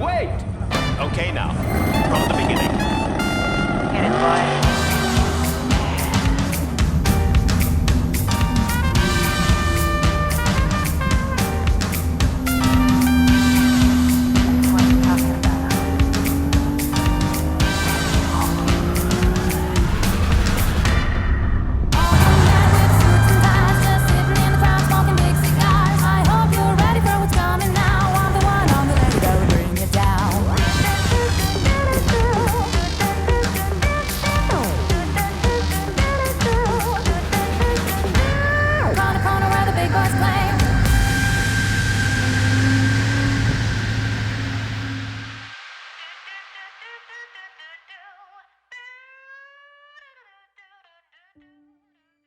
Wait! Okay, now, from the beginning. Get it, boy.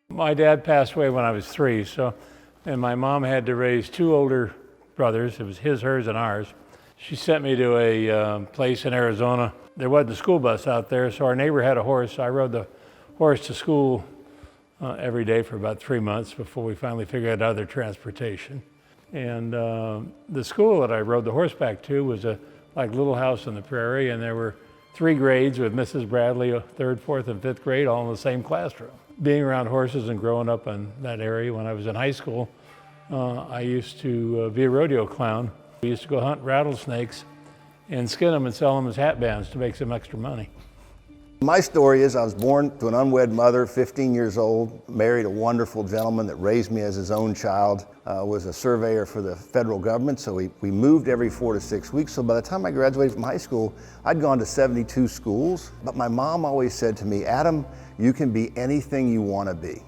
My dad passed away when I was 3, and my mom had to raise 2 older brothers. It was his, hers, and ours. She sent me to a place in Arizona. There wasn't a school bus out there, so our neighbor had a horse. I rode the horse to school every day for about 3 months before we finally figured out other transportation. And the school that I rode the horseback to was a little house on the prairie, and there were 3 grades with Mrs. Bradley, 3rd, 4th, and 5th grade, all in the same classroom. Being around horses and growing up in that area, when I was in high school, I used to be a rodeo clown. We used to go hunt rattlesnakes and skin them and sell them as hat bands to make some extra money. My story is I was born to an unwed mother, 15 years old, married a wonderful gentleman that raised me as his own child, was a surveyor for the federal government, so we moved every 4 to 6 weeks. So by the time I graduated from high school, I'd gone to 72 schools, but my mom always said to me, Adam, you can be anything you want to be.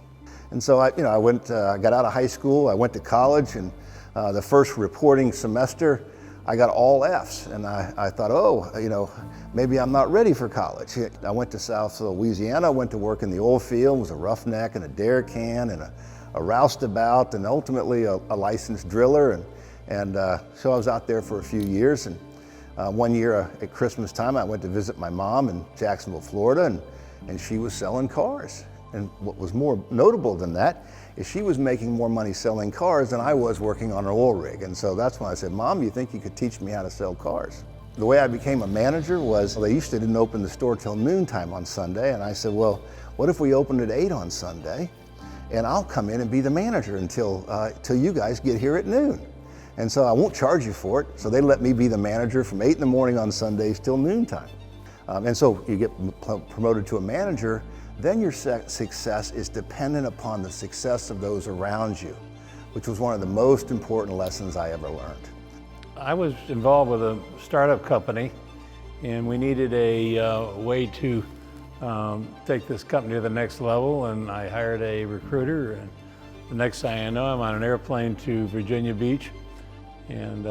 And so I got out of high school, I went to college, and the first reporting semester, I got all Fs, and I thought, maybe I'm not ready for college. I went to South Louisiana, went to work in the oil field, was a roughneck and a dare can and a roustabout, and ultimately a licensed driller. And so I was out there for a few years. And one year at Christmas time, I went to visit my mom in Jacksonville, Florida, and she was selling cars. And what was more notable than that is she was making more money selling cars than I was working on an oil rig. And so that's when I said, Mom, you think you could teach me how to sell cars? The way I became a manager was, they used to didn't open the store till noontime on Sunday. And I said, well, what if we opened at 8 on Sunday? And I'll come in and be the manager until you guys get here at noon. And so I won't charge you for it. So they let me be the manager from 8 in the morning on Sundays till noontime. And so you get promoted to a manager, then your success is dependent upon the success of those around you, which was one of the most important lessons I ever learned. I was involved with a startup company, and we needed a way to take this company to the next level, and I hired a recruiter, and the next thing I know, I'm on an airplane to Virginia Beach, and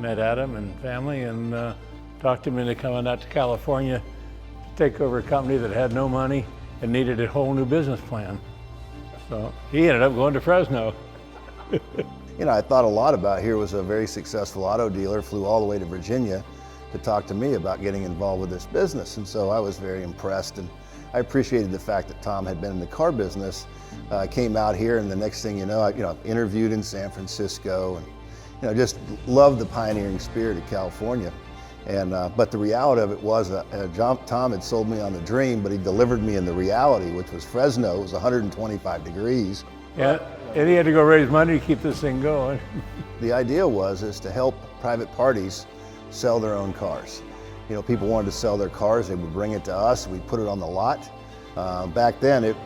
met Adam and family, and talked him into coming out to California to take over a company that had no money and needed a whole new business plan. So he ended up going to Fresno. I thought a lot about here was a very successful auto dealer, flew all the way to Virginia to talk to me about getting involved with this business. And so I was very impressed, and I appreciated the fact that Tom had been in the car business. I came out here, and the next thing you know, I interviewed in San Francisco, and just loved the pioneering spirit of California. And but the reality of it was Tom had sold me on the dream, but he delivered me in the reality, which was Fresno. It was 125 degrees. Yeah, and he had to go raise money to keep this thing going. The idea is to help private parties sell their own cars. People wanted to sell their cars, they would bring it to us, we'd put it on the lot. Back then, it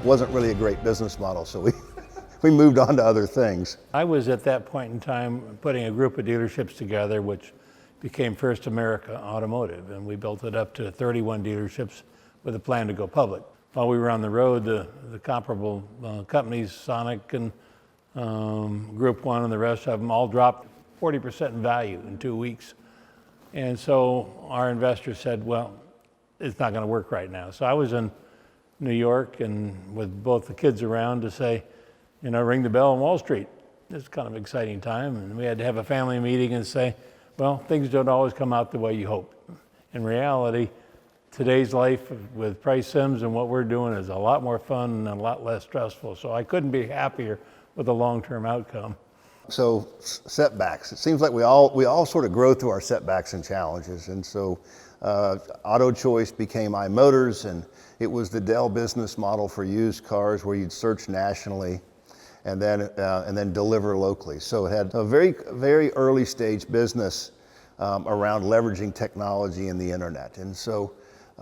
wasn't really a great business model, so we moved on to other things. I was at that point in time putting a group of dealerships together, which became First America Automotive, and we built it up to 31 dealerships with a plan to go public. While we were on the road, the comparable companies, Sonic and Group 1 and the rest of them, all dropped 40% in value in 2 weeks. And so our investors said, well, it's not going to work right now. So I was in New York and with both the kids around to say, ring the bell on Wall Street. It's kind of an exciting time, and we had to have a family meeting and say, well, things don't always come out the way you hope. In reality, today's life with Price Sims and what we're doing is a lot more fun and a lot less stressful. So I couldn't be happier with the long-term outcome. So setbacks. It seems like we all sort of grow through our setbacks and challenges. And so Auto Choice became iMotors, and it was the Dell business model for used cars where you'd search nationally and then deliver locally. So it had a very early stage business around leveraging technology and the internet. And so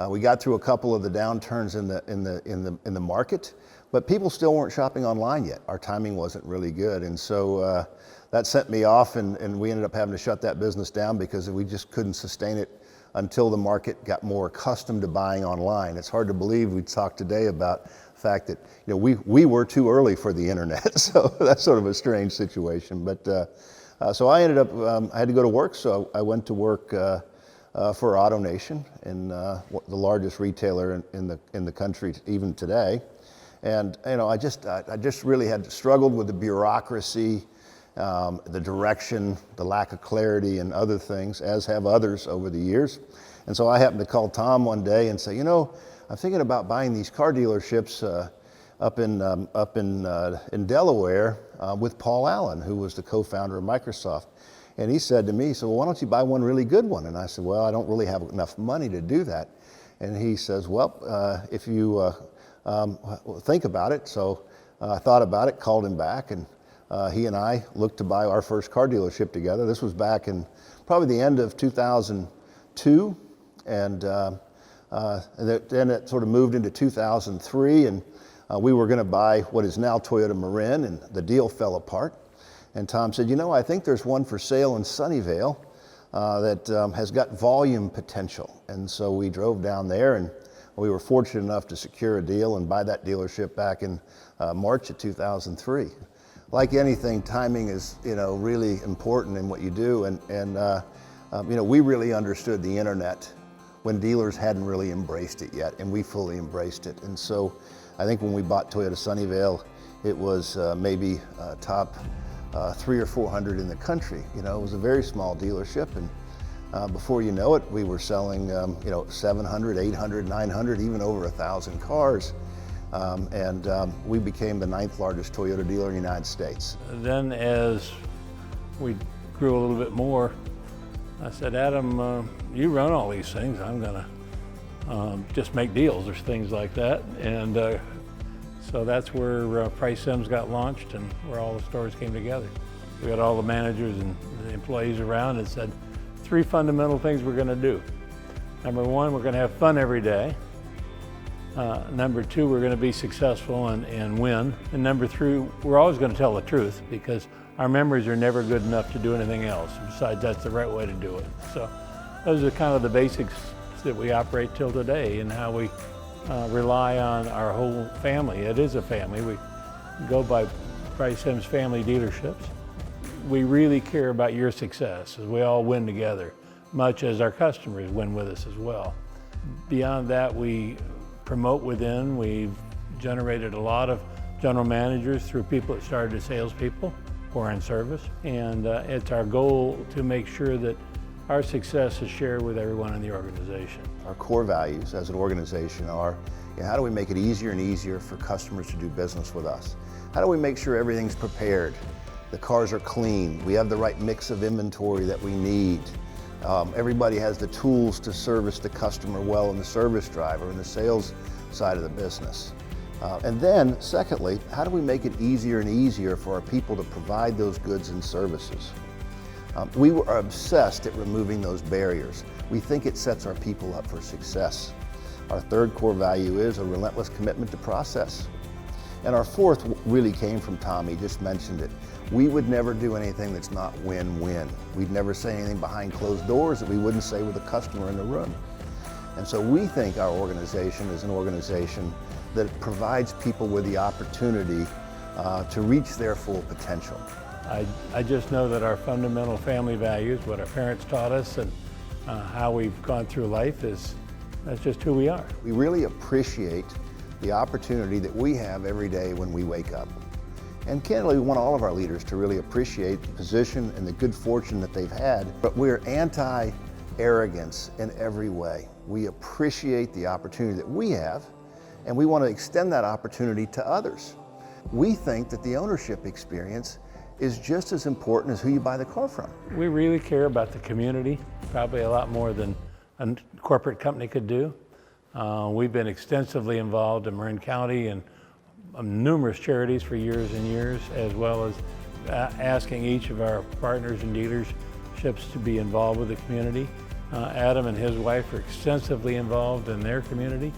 we got through a couple of the downturns in the market, but people still weren't shopping online yet. Our timing wasn't really good. And so that sent me off, and we ended up having to shut that business down because we just couldn't sustain it until the market got more accustomed to buying online. It's hard to believe we talked today about the fact that we were too early for the internet. So that's sort of a strange situation. But so I ended up, I had to go to work, so I went to work for AutoNation, and the largest retailer in the country even today. And I just really had struggled with the bureaucracy, the direction, the lack of clarity, and other things, as have others over the years. And so I happened to call Tom one day and say, I'm thinking about buying these car dealerships up in Delaware with Paul Allen, who was the co-founder of Microsoft. And he said to me, well, why don't you buy one really good one? And I said, well, I don't really have enough money to do that. And he says, well, if you think about it. So I thought about it, called him back, and he and I looked to buy our first car dealership together. This was back in probably the end of 2002, and then it sort of moved into 2003, and we were going to buy what is now Toyota Marin, and the deal fell apart. And Tom said, I think there's one for sale in Sunnyvale that has got volume potential. And so we drove down there, and we were fortunate enough to secure a deal and buy that dealership back in March of 2003. Like anything, timing is really important in what you do, and we really understood the internet when dealers hadn't really embraced it yet, and we fully embraced it. And so I think when we bought Toyota Sunnyvale, it was maybe top 300 or 400 in the country. It was a very small dealership, and before you know it, we were selling 700, 800, 900, even over 1,000 cars. And we became the 9th largest Toyota dealer in the United States. Then as we grew a little bit more, I said, Adam, you run all these things. I'm gonna just make deals or things like that. And so that's where Price Sims got launched, and where all the stores came together. We got all the managers and the employees around and said, 3 fundamental things we're gonna do. Number 1, we're gonna have fun every day. Number 2, we're going to be successful and win. And number 3, we're always going to tell the truth, because our memories are never good enough to do anything else. Besides, that's the right way to do it. So those are kind of the basics that we operate till today, and how we rely on our whole family. It is a family. We go by Price Sims Family Dealerships. We really care about your success, as we all win together, much as our customers win with us as well. Beyond that, we promote within. We've generated a lot of general managers through people that started as salespeople or in service. And it's our goal to make sure that our success is shared with everyone in the organization. Our core values as an organization are, how do we make it easier and easier for customers to do business with us? How do we make sure everything's prepared? The cars are clean. We have the right mix of inventory that we need. Everybody has the tools to service the customer well in the service drive or in the sales side of the business. And then, secondly, how do we make it easier and easier for our people to provide those goods and services? We are obsessed at removing those barriers. We think it sets our people up for success. Our 3rd core value is a relentless commitment to process. And our 4th really came from Tom. He just mentioned it. We would never do anything that's not win-win. We'd never say anything behind closed doors that we wouldn't say with the customer in the room. And so we think our organization is an organization that provides people with the opportunity to reach their full potential. I just know that our fundamental family values, what our parents taught us, and how we've gone through life, that's just who we are. We really appreciate the opportunity that we have every day when we wake up. And candidly, we want all of our leaders to really appreciate the position and the good fortune that they've had, but we're anti-arrogance in every way. We appreciate the opportunity that we have, and we want to extend that opportunity to others. We think that the ownership experience is just as important as who you buy the car from. We really care about the community, probably a lot more than a corporate company could do. We've been extensively involved in Marin County and numerous charities for years and years, as well as asking each of our partners and dealerships to be involved with the community. Adam and his wife are extensively involved in their community.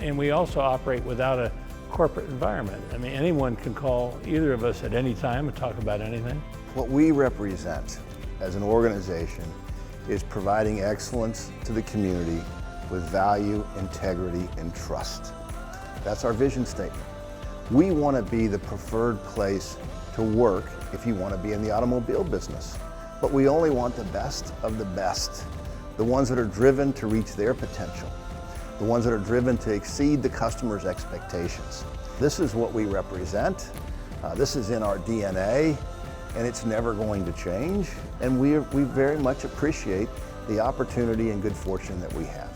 And we also operate without a corporate environment. I mean, anyone can call either of us at any time and talk about anything. What we represent as an organization is providing excellence to the community with value, integrity, and trust. That's our vision statement. We want to be the preferred place to work if you want to be in the automobile business. But we only want the best of the best, the ones that are driven to reach their potential, the ones that are driven to exceed the customer's expectations. This is what we represent. This is in our DNA, and it's never going to change. And we very much appreciate the opportunity and good fortune that we have.